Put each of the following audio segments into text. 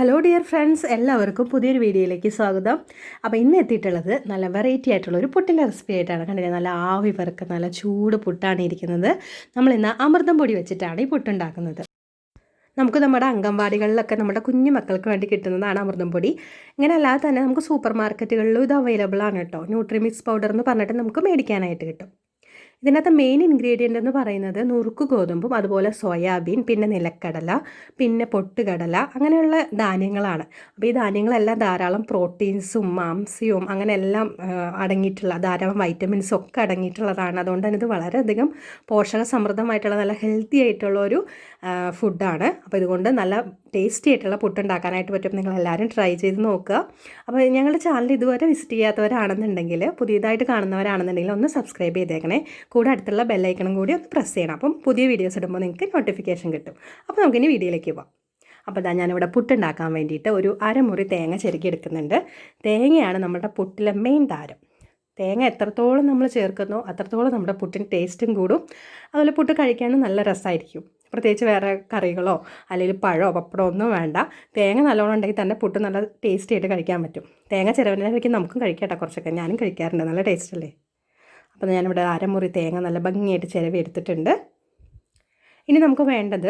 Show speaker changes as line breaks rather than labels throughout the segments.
Hello dear friends, എല്ലാവർക്കും പുതിയൊരു വീഡിയോയിലേക്ക് സ്വാഗതം. അപ്പോൾ ഇന്ന് എത്തിയിട്ടുള്ളത് നല്ല വെറൈറ്റി ആയിട്ടുള്ളൊരു പുട്ടിൻ്റെ റെസിപ്പി ആയിട്ടാണ്. കണ്ടില്ലേ, നല്ല ആവി പറക്കുന്ന നല്ല ചൂട് പുട്ടാണ് ഇരിക്കുന്നത്. നമ്മളിന്ന് അമൃതം പൊടി വെച്ചിട്ടാണ് ഈ പുട്ടുണ്ടാക്കുന്നത്. നമുക്ക് നമ്മുടെ അംഗൻവാടികളിലൊക്കെ നമ്മുടെ കുഞ്ഞു മക്കൾക്ക് വേണ്ടി കിട്ടുന്നതാണ് അമൃതം പൊടി. ഇങ്ങനെ അല്ലാതെ തന്നെ നമുക്ക് സൂപ്പർ മാർക്കറ്റുകളിലും ഇത് അവൈലബിൾ ആണ് കേട്ടോ. ന്യൂട്രിമിക്സ് പൗഡർ എന്ന് പറഞ്ഞിട്ട് നമുക്ക് മേടിക്കാനായിട്ട് കിട്ടും. ഇതിനകത്ത് മെയിൻ ഇൻഗ്രീഡിയൻ്റ് എന്ന് പറയുന്നത് നുറുക്ക് ഗോതമ്പും അതുപോലെ സോയാബീൻ, പിന്നെ നിലക്കടല, പിന്നെ പൊട്ടുകടല, അങ്ങനെയുള്ള ധാന്യങ്ങളാണ്. അപ്പോൾ ഈ ധാന്യങ്ങളെല്ലാം ധാരാളം പ്രോട്ടീൻസും മാംസ്യവും അങ്ങനെ എല്ലാം അടങ്ങിയിട്ടുള്ള ധാരാളം വൈറ്റമിൻസും ഒക്കെ അടങ്ങിയിട്ടുള്ളതാണ്. അതുകൊണ്ട് തന്നെ ഇത് വളരെയധികം പോഷക സമൃദ്ധമായിട്ടുള്ള നല്ല ഹെൽത്തി ആയിട്ടുള്ള ഒരു ഫുഡാണ്. അപ്പോൾ ഇതുകൊണ്ട് നല്ല ടേസ്റ്റി ആയിട്ടുള്ള പുട്ടുണ്ടാക്കാനായിട്ട് പറ്റും. നിങ്ങളെല്ലാവരും ട്രൈ ചെയ്ത് നോക്കുക. അപ്പോൾ ഞങ്ങളുടെ ചാനൽ ഇതുവരെ വിസിറ്റ് ചെയ്യാത്തവരാണെന്നുണ്ടെങ്കിൽ, പുതിയതായിട്ട് കാണുന്നവരാണെന്നുണ്ടെങ്കിൽ ഒന്ന് സബ്സ്ക്രൈബ് ചെയ്തേക്കണേ. കൂടെ അടുത്തുള്ള ബെല്ലൈക്കണും കൂടി ഒന്ന് പ്രസ് ചെയ്യണം. അപ്പം പുതിയ വീഡിയോസ് ഇടുമ്പോൾ നിങ്ങൾക്ക് നോട്ടിഫിക്കേഷൻ കിട്ടും. അപ്പോൾ നമുക്കിനി വീഡിയോയിലേക്ക് പോകാം. അപ്പോൾ ഞാനിവിടെ പുട്ടുണ്ടാക്കാൻ വേണ്ടിയിട്ട് ഒരു അരമുറി തേങ്ങ ചെരുക്കി എടുക്കുന്നുണ്ട്. തേങ്ങയാണ് നമ്മുടെ പുട്ടിലെ മെയിൻ താരം. തേങ്ങ എത്രത്തോളം നമ്മൾ ചേർക്കുന്നോ അത്രത്തോളം നമ്മുടെ പുട്ടിന് ടേസ്റ്റും കൂടും. അതുപോലെ പുട്ട് കഴിക്കാനും നല്ല രസമായിരിക്കും. പ്രത്യേകിച്ച് വേറെ കറികളോ അല്ലെങ്കിൽ പഴമോ പപ്പടമോ ഒന്നും വേണ്ട. തേങ്ങ നല്ലോണം ഉണ്ടെങ്കിൽ തന്നെ പുട്ട് നല്ല ടേസ്റ്റി ആയിട്ട് കഴിക്കാൻ പറ്റും. തേങ്ങ ചിലവിനൊക്കെ നമുക്കും കഴിക്കാം കേട്ടോ. കുറച്ചൊക്കെ ഞാനും കഴിക്കാറുണ്ട്. നല്ല ടേസ്റ്റ് അല്ലേ. അപ്പോൾ ഞാനിവിടെ അരമുറി തേങ്ങ നല്ല ഭംഗിയായിട്ട് ചിരവി എടുത്തിട്ടുണ്ട്. ഇനി നമുക്ക് വേണ്ടത്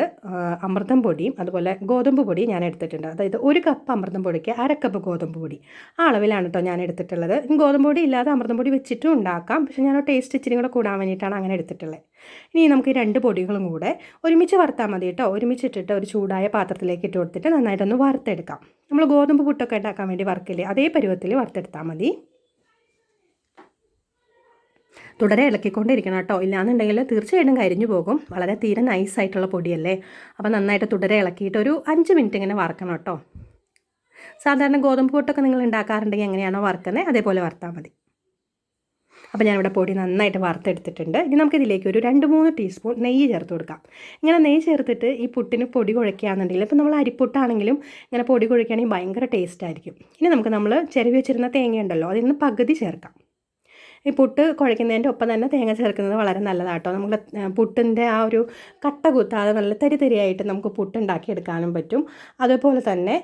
അമൃതം പൊടിയും അതുപോലെ ഗോതമ്പ് പൊടിയും ഞാൻ എടുത്തിട്ടുണ്ട്. അതായത് 1 കപ്പ് അമൃതം പൊടിക്ക് 1/2 കപ്പ് ഗോതമ്പ് പൊടി. ആ അളവിലാണ് കേട്ടോ ഞാൻ എടുത്തിട്ടുള്ളത്. ഗോതമ്പ് പൊടി ഇല്ലാതെ അമൃതം പൊടി വെച്ചിട്ടും ഉണ്ടാക്കാം. പക്ഷേ ഞാൻ ടേസ്റ്റ് ഇച്ചിരി കൂടെ കൂടാൻ വേണ്ടിയിട്ടാണ് അങ്ങനെ എടുത്തിട്ടുള്ളത്. ഇനി നമുക്ക് ഈ 2 പൊടികളും കൂടെ ഒരുമിച്ച് വറുത്താൽ മതി കേട്ടോ. ഒരുമിച്ചിട്ടിട്ട് ഒരു ചൂടായ പാത്രത്തിലേക്ക് ഇട്ട് കൊടുത്തിട്ട് നന്നായിട്ടൊന്ന് വറുത്തെടുക്കാം. നമ്മൾ ഗോതമ്പ് പുട്ടൊക്കെ ഉണ്ടാക്കാൻ വേണ്ടി വറുക്കില്ലേ, അതേ പരുവത്തിൽ വറുത്തെടുത്താൽ മതി. തുടരെ ഇളക്കിക്കൊണ്ടിരിക്കണം കേട്ടോ. ഇല്ലാന്നുണ്ടെങ്കിൽ തീർച്ചയായിട്ടും കരിഞ്ഞു പോകും. വളരെ തീരെ നൈസായിട്ടുള്ള പൊടിയല്ലേ. അപ്പോൾ നന്നായിട്ട് തുടരെ ഇളക്കിയിട്ട് ഒരു 5 മിനിറ്റ് ഇങ്ങനെ വറുക്കണം കേട്ടോ. സാധാരണ ഗോതമ്പ് പൊട്ടൊക്കെ നിങ്ങൾ ഉണ്ടാക്കാറുണ്ടെങ്കിൽ എങ്ങനെയാണോ വറുക്കുന്നത് അതേപോലെ വറുത്താൽ മതി. അപ്പോൾ ഞാനിവിടെ പൊടി നന്നായിട്ട് വറുത്തെടുത്തിട്ടുണ്ട്. ഇനി നമുക്കിതിലേക്ക് ഒരു 2-3 ടീസ്പൂൺ നെയ്യ് ചേർത്ത് കൊടുക്കാം. ഇങ്ങനെ നെയ്യ് ചേർത്തിട്ട് ഈ പുട്ടിന് പൊടി കുഴയ്ക്കുകയാണെന്നുണ്ടെങ്കിൽ, ഇപ്പോൾ നമ്മൾ അരിപ്പുട്ടാണെങ്കിലും ഇങ്ങനെ പൊടി കുഴയ്ക്കുകയാണെങ്കിൽ ഭയങ്കര ടേസ്റ്റ് ആയിരിക്കും. ഇനി നമ്മൾ ചിരവി വെച്ചിരുന്ന തേങ്ങയുണ്ടല്ലോ, അതിൽ നിന്ന് പകുതി ചേർക്കാം. ഈ പുട്ട് കുഴയ്ക്കുന്നതിൻ്റെ ഒപ്പം തന്നെ തേങ്ങ ചേർക്കുന്നത് വളരെ നല്ലതാട്ടോ. നമ്മൾ പുട്ടിൻ്റെ ആ ഒരു കട്ട കുത്താതെ നല്ല തരിയായിട്ട് നമുക്ക് പുട്ടുണ്ടാക്കി എടുക്കാനും പറ്റും. അതുപോലെ തന്നെ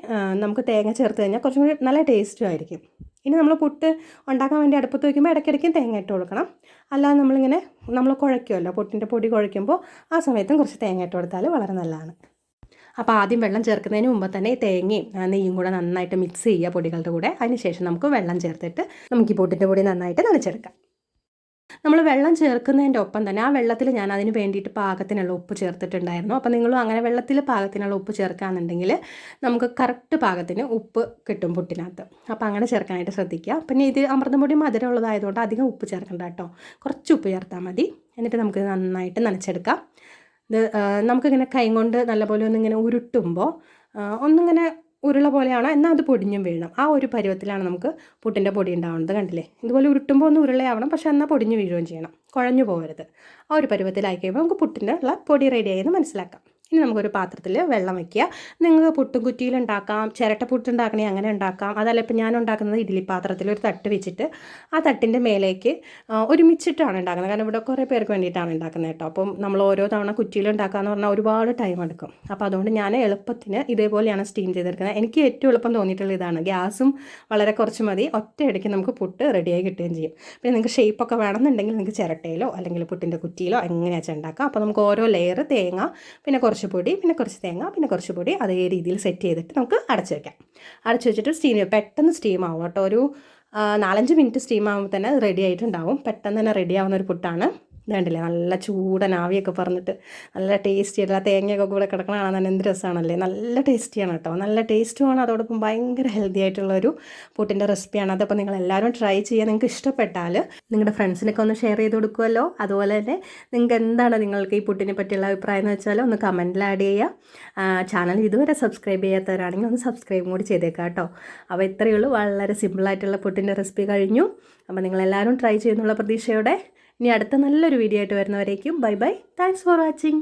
നമുക്ക് തേങ്ങ ചേർത്ത് കഴിഞ്ഞാൽ കുറച്ചും കൂടി നല്ല ടേസ്റ്റും ആയിരിക്കും. ഇനി നമ്മൾ പുട്ട് ഉണ്ടാക്കാൻ വേണ്ടി അടുപ്പത്ത് വയ്ക്കുമ്പോൾ ഇടയ്ക്കിടയ്ക്കും തേങ്ങ ഇട്ട് കൊടുക്കണം. അല്ലാതെ നമ്മൾ കുഴയ്ക്കുമല്ലോ, പുട്ടിൻ്റെ പൊടി കുഴയ്ക്കുമ്പോൾ ആ സമയത്തും കുറച്ച് തേങ്ങ ഇട്ട് കൊടുത്താൽ വളരെ നല്ലതാണ്. അപ്പോൾ ആദ്യം വെള്ളം ചേർക്കുന്നതിന് മുമ്പ് തന്നെ തേങ്ങയും നെയ്യും കൂടെ നന്നായിട്ട് മിക്സ് ചെയ്യുക പൊടികളുടെ കൂടെ. അതിനുശേഷം നമുക്ക് വെള്ളം ചേർത്തിട്ട് നമുക്ക് ഈ പുട്ടിൻ്റെ പൊടി നന്നായിട്ട് നനച്ചെടുക്കാം. നമ്മൾ വെള്ളം ചേർക്കുന്നതിൻ്റെ ഒപ്പം തന്നെ ആ വെള്ളത്തിൽ ഞാൻ അതിന് വേണ്ടിയിട്ട് പാകത്തിനുള്ള ഉപ്പ് ചേർത്തിട്ടുണ്ടായിരുന്നു. അപ്പോൾ നിങ്ങളും അങ്ങനെ വെള്ളത്തിൽ പാകത്തിനുള്ള ഉപ്പ് ചേർക്കുകയാണെന്നുണ്ടെങ്കിൽ നമുക്ക് കറക്റ്റ് പാകത്തിന് ഉപ്പ് കിട്ടും പുട്ടിനകത്ത്. അപ്പോൾ അങ്ങനെ ചേർക്കാനായിട്ട് ശ്രദ്ധിക്കുക. പിന്നെ ഇത് അമൃതം പൊടി മധുരമുള്ളതായതുകൊണ്ട് അധികം ഉപ്പ് ചേർക്കണ്ട കേട്ടോ. കുറച്ച് ഉപ്പ് ചേർത്താൽ മതി. എന്നിട്ട് നമുക്ക് നന്നായിട്ട് നനച്ചെടുക്കാം. ഇത് നമുക്കിങ്ങനെ കൈ കൊണ്ട് നല്ലപോലെ ഒന്നിങ്ങനെ ഉരുട്ടുമ്പോൾ ഒന്നിങ്ങനെ ഉരുള പോലെയാണോ എന്നാൽ അത് പൊടിഞ്ഞും വീഴണം. ആ ഒരു പരുവത്തിലാണ് നമുക്ക് പുട്ടിൻ്റെ പൊടി ഉണ്ടാവുന്നത്. കണ്ടില്ലേ, ഇതുപോലെ ഉരുട്ടുമ്പോൾ ഒന്ന് ഉരുളയാവണം, പക്ഷേ എന്നാൽ പൊടിഞ്ഞു വീഴുകയും ചെയ്യണം. കുഴഞ്ഞു പോകരുത്. ആ ഒരു പരുവത്തിലായി കഴിയുമ്പോൾ നമുക്ക് പുട്ടിൻ്റെ ഉള്ള പൊടി റെഡിയായെന്ന് മനസ്സിലാക്കാം. ഇനി നമുക്കൊരു പാത്രത്തിൽ വെള്ളം വയ്ക്കുക. നിങ്ങൾക്ക് പുട്ടും കുറ്റിയിലുണ്ടാക്കാം, ചിരട്ട പുട്ടുണ്ടാക്കണേ അങ്ങനെ ഉണ്ടാക്കാം. അതല്ല ഇപ്പോൾ ഞാൻ ഉണ്ടാക്കുന്നത് ഇഡ്ഡലി പാത്രത്തിൽ ഒരു തട്ട് വെച്ചിട്ട് ആ തട്ടിൻ്റെ മേലേക്ക് ഒരുമിച്ചിട്ടാണ് ഉണ്ടാക്കുന്നത്. കാരണം ഇവിടെ കുറേ പേർക്ക് വേണ്ടിയിട്ടാണ് ഉണ്ടാക്കുന്നത് കേട്ടോ. അപ്പം നമ്മൾ ഓരോ തവണ കുറ്റിയിലുണ്ടാക്കാമെന്ന് പറഞ്ഞാൽ ഒരുപാട് ടൈം എടുക്കും. അപ്പോൾ അതുകൊണ്ട് ഞാൻ എളുപ്പത്തിന് ഇതേപോലെയാണ് സ്റ്റീം ചെയ്തെടുക്കുന്നത്. എനിക്ക് ഏറ്റവും എളുപ്പം തോന്നിയിട്ടുള്ള ഇതാണ്. ഗ്യാസും വളരെ കുറച്ച് മതി. ഒറ്റയടിക്ക് നമുക്ക് പുട്ട് റെഡിയായി കിട്ടുകയും ചെയ്യും. പിന്നെ നിങ്ങൾക്ക് ഷേപ്പൊക്കെ വേണമെന്നുണ്ടെങ്കിൽ നിങ്ങൾക്ക് ചിരട്ടയിലോ അല്ലെങ്കിൽ പുട്ടിൻ്റെ കുറ്റിയിലോ എങ്ങനെയാണെന്ന് ഉണ്ടാക്കാം. അപ്പോൾ നമുക്ക് ഓരോ ലെയർ തേങ്ങ, പിന്നെ കുറച്ച് പൊടി, പിന്നെ കുറച്ച് തേങ്ങ, പിന്നെ കുറച്ച് പൊടി, അതേ രീതിയിൽ സെറ്റ് ചെയ്തിട്ട് നമുക്ക് അടച്ചു വയ്ക്കാം. അടച്ചു വെച്ചിട്ട് പെട്ടെന്ന് സ്റ്റീം ആവും കേട്ടോ. ഒരു 4-5 മിനിറ്റ് സ്റ്റീം ആകുമ്പോൾ തന്നെ റെഡി ആയിട്ടുണ്ടാവും. പെട്ടെന്ന് തന്നെ റെഡി ആവുന്ന ഒരു പുട്ടാണ്. ഇതുണ്ടല്ലേ, നല്ല ചൂടൻ ആവിയൊക്കെ പറഞ്ഞിട്ട് നല്ല ടേസ്റ്റി ആയിട്ടുള്ള തേങ്ങയൊക്കെ കൂടെ കിടക്കണ കാണാൻ തന്നെ എന്ത് രസമാണല്ലേ. നല്ല ടേസ്റ്റിയാണ് കേട്ടോ. നല്ല ടേസ്റ്റുമാണ്. അതോടൊപ്പം ഭയങ്കര ഹെൽത്തി ആയിട്ടുള്ളൊരു പുട്ടിൻ്റെ റെസിപ്പിയാണ്. അതപ്പോൾ നിങ്ങളെല്ലാവരും ട്രൈ ചെയ്യുക. നിങ്ങൾക്ക് ഇഷ്ടപ്പെട്ടാൽ നിങ്ങളുടെ ഫ്രണ്ട്സിനൊക്കെ ഒന്ന് ഷെയർ ചെയ്ത് കൊടുക്കുമല്ലോ. അതുപോലെ തന്നെ നിങ്ങൾക്ക് എന്താണ് നിങ്ങൾക്ക് ഈ പുട്ടിനെ പറ്റിയുള്ള അഭിപ്രായം എന്ന് വെച്ചാൽ ഒന്ന് കമൻറ്റിൽ ആഡ് ചെയ്യുക. ചാനൽ ഇതുവരെ സബ്സ്ക്രൈബ് ചെയ്യാത്തവരാണെങ്കിൽ ഒന്ന് സബ്സ്ക്രൈബും കൂടി ചെയ്തേക്കാം കേട്ടോ. അപ്പോൾ ഇത്രയേ ഉള്ളൂ. വളരെ സിമ്പിളായിട്ടുള്ള പുട്ടിൻ്റെ റെസിപ്പി കഴിഞ്ഞു. അപ്പോൾ നിങ്ങളെല്ലാവരും ട്രൈ ചെയ്യുന്നുള്ള പ്രതീക്ഷയോടെ ഇനി അടുത്ത നല്ലൊരു വീഡിയോ ആയിട്ട് വരുന്നവരേക്കും bye bye. Thanks for watching.